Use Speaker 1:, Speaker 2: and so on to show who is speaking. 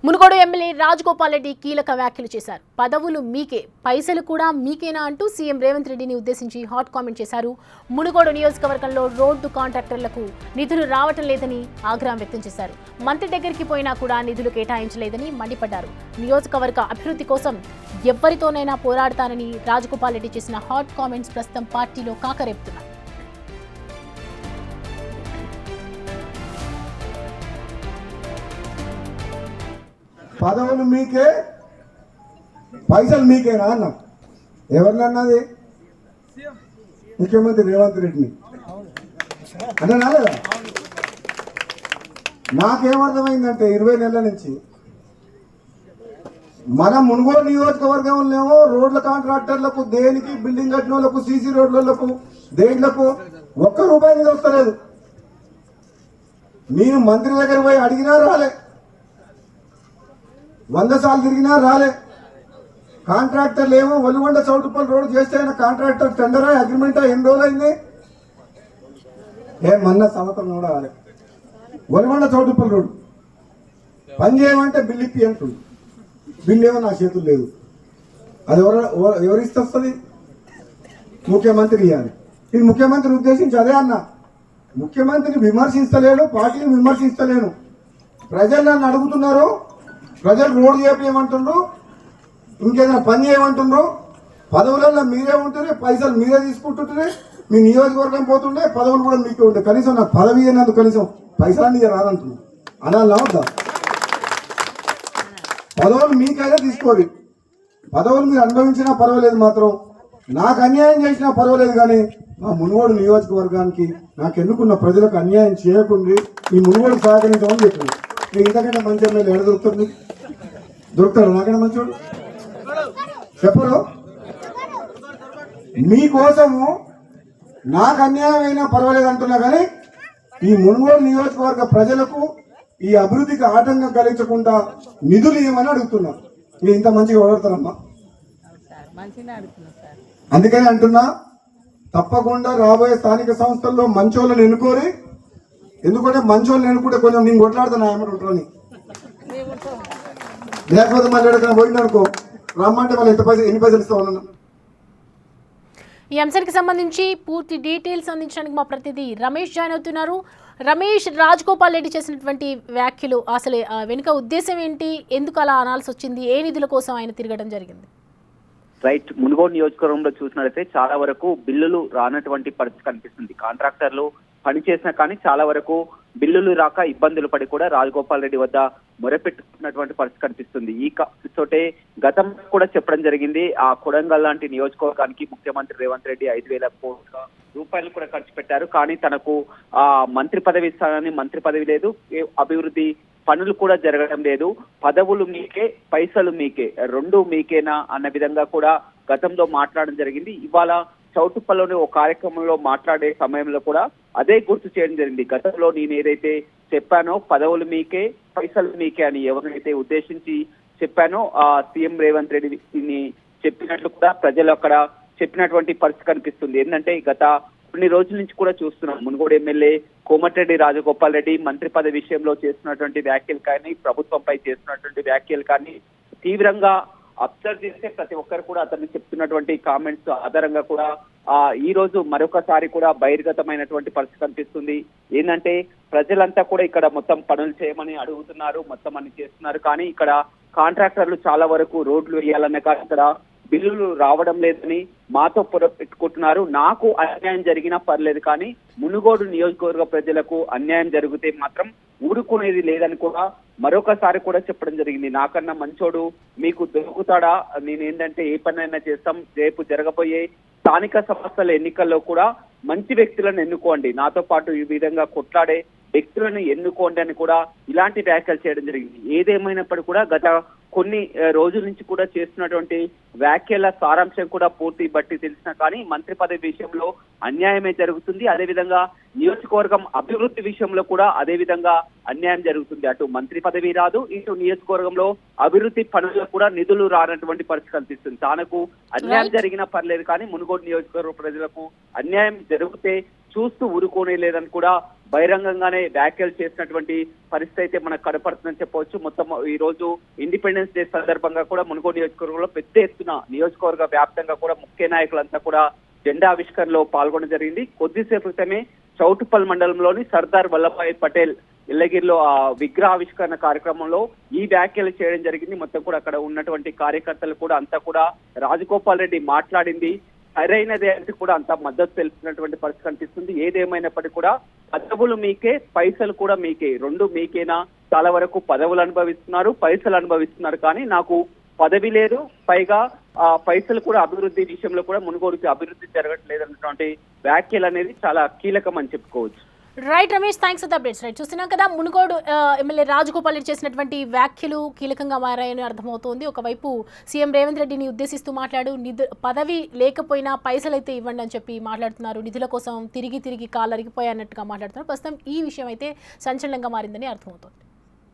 Speaker 1: Munugode MLA Rajagopal Reddy కీలక వ్యాఖ్యలు చేశారు. పదవులు మీకే, పైసలు కూడా మీకేనా అంటూ సీఎం రేవంత్ రెడ్డిని ఉద్దేశించి హాట్ కామెంట్ చేశారు. మునుగోడు నియోజకవర్గంలో రోడ్డు కాంట్రాక్టర్లకు నిధులు రావటం లేదని ఆగ్రహం వ్యక్తం చేశారు. మంత్రి దగ్గరికి పోయినా కూడా నిధులు కేటాయించలేదని మండిపడ్డారు. నియోజకవర్గ అభివృద్ధి కోసం ఎవరితోనైనా పోరాడతానని రాజగోపాల్ రెడ్డి చేసిన హాట్ కామెంట్స్ ప్రస్తుతం పార్టీలో కాకరేపుతున్నాయి.
Speaker 2: పదవులు మీకే, పైసలు మీకేనా అన్నా. ఎవరినన్నది? ముఖ్యమంత్రి రేవంత్ రెడ్డిని అంటే నాలేదా? నాకేమర్థమైందంటే 20 నెలల నుంచి మన మునుగోడు నియోజకవర్గంలో రోడ్ల కాంట్రాక్టర్లకు, దేనికి బిల్డింగ్ కట్టిన వాళ్ళకు, సీసీ రోడ్లకు, దేంట్లకు ఒక్క రూపాయి మీద వస్తలేదు. నేను మంత్రి దగ్గర పోయి అడిగినా రాలే, 100 సార్లు తిరిగినా రాలే. కాంట్రాక్టర్లు ఏమో ఒలిగొండ చౌటుపల్లి రోడ్డు చేస్తే ఆయన కాంట్రాక్టర్ టెండరా, అగ్రిమెంటా, ఎన్ని రోజులు అయింది? ఏమన్నా సంవత్సరం కూడా రాలే. ఒలిగొండ చౌటుపల్లి రోడ్డు పని చేయమంటే బిల్లు ఇప్పి అంటుంది. బిల్లు ఏమో నా చేతులు లేదు. అది ఎవరిస్తే వస్తుంది? ముఖ్యమంత్రి ఇవ్వాలి. ఇది ముఖ్యమంత్రిని ఉద్దేశించి అదే అన్న. ముఖ్యమంత్రిని విమర్శిస్తలేను, పార్టీని విమర్శిస్తలేను. ప్రజలు నన్ను అడుగుతున్నారు, ప్రజలు రోడ్డు చేపేయమంటుండ్రు, ఇంకేదైనా పని చేయమంటుండ్రు. పదవులలో మీరే ఉంటుండే, పైసలు మీరే తీసుకుంటుంటే, మీ నియోజకవర్గం పోతుండే, పదవులు కూడా మీకే ఉండే. కనీసం నాకు పదవి అయినందుకు కనీసం పైసలన్నీ రాదంటున్నాను అనాలా వద్దా? పదవులు మీకైనా తీసుకోరు. పదవులు మీరు అనుభవించినా పర్వాలేదు, మాత్రం నాకు అన్యాయం చేసినా పర్వాలేదు, కానీ మా మునుగోడు నియోజకవర్గానికి నాకు ఎన్నుకున్న ప్రజలకు అన్యాయం చేయకుండా ఈ మునుగోడు సహకరించమని చెప్పింది. మీరు ఇంతకంటే మంచి ఎమ్మెల్యే ఎడ దొరుకుతుంది? దొరుకుతాడు నాకైనా మంచోడు? చెప్పరు. మీకోసము నాకు అన్యాయం అయినా పర్వాలేదు అంటున్నా, కానీ ఈ మునుగోడు నియోజకవర్గ ప్రజలకు ఈ అభివృద్ధికి ఆటంకం కలిగించకుండా నిధులు ఇవ్వమని అడుగుతున్నా. మీరు ఇంత మంచిగా ఓడతారమ్మా. అందుకని అంటున్నా, తప్పకుండా రాబోయే స్థానిక సంస్థల్లో మంచోళ్ళని ఎన్నుకోరి. ఎందుకంటే మంచోళ్ళని ఎన్నుకుంటే కొంచెం నేను కొట్లాడుతున్నా ఏమని ఉంటారని. లేకపోతే మళ్ళీ ఎక్కడికైనా పోయింది అనుకో, రమ్మంటే మళ్ళీ ఎన్ని పైసలు ఇస్తామన్నా.
Speaker 1: ఈ అంశానికి సంబంధించి పూర్తి డీటెయిల్స్ అందించడానికి మా ప్రతినిధి రమేష్ జాయిన్ అవుతున్నారు. రమేష్, రాజగోపాల్ రెడ్డి చేసినటువంటి వ్యాఖ్యలు అసలు వెనుక ఉద్దేశం ఏంటి? ఎందుకు అలా అనాల్సి వచ్చింది? ఏ నిధుల కోసం ఆయన తిరగడం జరిగింది?
Speaker 3: రైట్, మునుగోడు నియోజకవర్గంలో చూసినట్లయితే చాలా వరకు బిల్లులు రానటువంటి పరిస్థితి కనిపిస్తుంది. కాంట్రాక్టర్లు పనిచేసినా కానీ చాలా వరకు బిల్లులు రాక ఇబ్బందులు పడి కూడా రాజగోపాల్ రెడ్డి వద్ద మొరపెట్టుకున్నటువంటి పరిస్థితి కనిపిస్తుంది. ఈ తోటే గతంలో కూడా చెప్పడం జరిగింది, ఆ కొడంగల్ లాంటి నియోజకవర్గానికి ముఖ్యమంత్రి రేవంత్ రెడ్డి 5,000 కోట్ల రూపాయలు కూడా ఖర్చు పెట్టారు. కానీ తనకు ఆ మంత్రి పదవి ఇస్తానని మంత్రి పదవి లేదు, అభివృద్ధి పనులు కూడా జరగడం లేదు. పదవులు మీకే, పైసలు మీకే, రెండు మీకేనా అన్న విధంగా కూడా గతంలో మాట్లాడడం జరిగింది. ఇవాళ చౌటుప్పల్లోని ఒక కార్యక్రమంలో మాట్లాడే సమయంలో కూడా అదే గుర్తు చేయడం జరిగింది. గతంలో నేను ఏదైతే చెప్పానో పదవులు మీకే, పైసలు మీకే అని ఎవరినైతే ఉద్దేశించి చెప్పానో ఆ సీఎం రేవంత్ రెడ్డిని చెప్పినట్లు కూడా ప్రజలు అక్కడ చెప్పినటువంటి పరిస్థితి కనిపిస్తుంది. ఏంటంటే గత కొన్ని రోజుల నుంచి కూడా చూస్తున్నాం, మునుగోడు ఎమ్మెల్యే కోమటిరెడ్డి రాజగోపాల్ రెడ్డి మంత్రి పదవి విషయంలో చేస్తున్నటువంటి వ్యాఖ్యలు కానీ, ప్రభుత్వంపై చేస్తున్నటువంటి వ్యాఖ్యలు కానీ తీవ్రంగా అబ్జర్వ్ చేస్తే ప్రతి ఒక్కరు కూడా అతన్ని చెప్తున్నటువంటి కామెంట్స్ ఆధారంగా కూడా ఈ రోజు మరొకసారి కూడా బహిర్గతమైనటువంటి పరిస్థితి కనిపిస్తుంది. ఏంటంటే ప్రజలంతా కూడా ఇక్కడ మొత్తం పనులు చేయమని అడుగుతున్నారు, మొత్తం అన్ని చేస్తున్నారు. కానీ ఇక్కడ కాంట్రాక్టర్లు చాలా వరకు రోడ్లు వేయాలనే కానీ ఇక్కడ బిల్లులు రావడం లేదని మాతో పెట్టుకుంటున్నారు. నాకు అన్యాయం జరిగినా పర్లేదు, కానీ మునుగోడు నియోజకవర్గ ప్రజలకు అన్యాయం జరిగితే మాత్రం ఊరుకునేది లేదని కూడా మరొకసారి కూడా చెప్పడం జరిగింది. నాకన్నా మంచోడు మీకు దొరుకుతాడా? నేనేంటంటే ఏ పనైనా చేస్తాం. రేపు జరగబోయే స్థానిక సంస్థల ఎన్నికల్లో కూడా మంచి వ్యక్తులను ఎన్నుకోండి, నాతో పాటు ఈ విధంగా కొట్లాడే వ్యక్తులను ఎన్నుకోండి అని కూడా ఇలాంటి వ్యాఖ్యలు చేయడం జరిగింది. ఏదేమైనప్పటికీ కూడా గత కొన్ని రోజుల నుంచి కూడా చేస్తున్నటువంటి వ్యాఖ్యల సారాంశం కూడా పూర్తి బట్టి తెలిసినా కానీ మంత్రి పదవి విషయంలో అన్యాయమే జరుగుతుంది. అదేవిధంగా నియోజకవర్గం అభివృద్ధి విషయంలో కూడా అదే విధంగా అన్యాయం జరుగుతుంది. అటు మంత్రి పదవి రాదు, ఇటు నియోజకవర్గంలో అభివృద్ధి పనులకు కూడా నిధులు రానటువంటి పరిస్థితి కనిపిస్తుంది. తనకు అన్యాయం జరిగినా పర్లేదు, కానీ మునుగోడు నియోజకవర్గ ప్రజలకు అన్యాయం జరిగితే చూస్తూ ఊరుకోనే లేదని కూడా బహిరంగంగానే వ్యాఖ్యలు చేసినటువంటి పరిస్థితి అయితే మనకు కనపడుతుందని చెప్పవచ్చు. మొత్తం ఈ రోజు ఇండిపెండెన్స్ డే సందర్భంగా కూడా మునుగోడు నియోజకవర్గంలో పెద్ద ఎత్తున నియోజకవర్గ వ్యాప్తంగా కూడా ముఖ్య నాయకులంతా కూడా జెండా ఆవిష్కరణలో పాల్గొనడం జరిగింది. కొద్దిసేపు క్రితమే చౌటుప్పల్ మండలంలోని సర్దార్ వల్లభాయ్ పటేల్ ఇల్లగిరిలో ఆ విగ్రహావిష్కరణ కార్యక్రమంలో ఈ వ్యాఖ్యలు చేయడం జరిగింది. మొత్తం కూడా అక్కడ ఉన్నటువంటి కార్యకర్తలు కూడా అంతా కూడా రాజగోపాల్ రెడ్డి మాట్లాడింది సరైనదే అంటే కూడా అంత మద్దతు తెలుస్తున్నటువంటి పరిస్థితి కనిపిస్తుంది. ఏదేమైనప్పటికీ కూడా పదవులు మీకే, పైసలు కూడా మీకే, రెండు మీకేనా? చాలా వరకు పదవులు అనుభవిస్తున్నారు, పైసలు అనుభవిస్తున్నారు, కానీ నాకు పదవి లేదు, పైగా పైసలు కూడా అభివృద్ధి విషయంలో కూడా మునుగోడుకి అభివృద్ధి జరగట్లేదు అన్నటువంటి వ్యాఖ్యలు అనేది చాలా కీలకం అని చెప్పుకోవచ్చు.
Speaker 1: Right Ramesh, thanks for the updates. Right, చూస్తున్నాం కదా మునుగోడు ఎమ్మెల్యే రాజగోపాల్ రెడ్డి చేసినటువంటి వ్యాఖ్యలు కీలకంగా మారాయని అర్థమవుతోంది. ఒకవైపు సీఎం రేవంత్ రెడ్డిని ఉద్దేశిస్తూ పదవి లేకపోయినా పైసలు అయితే ఇవ్వండి అని చెప్పి మాట్లాడుతున్నారు. నిధుల కోసం తిరిగి కాలరిగిపోయాయన్నట్టుగా మాట్లాడుతున్నారు. ప్రస్తుతం ఈ విషయం అయితే సంచలనంగా మారిందని అర్థమవుతోంది.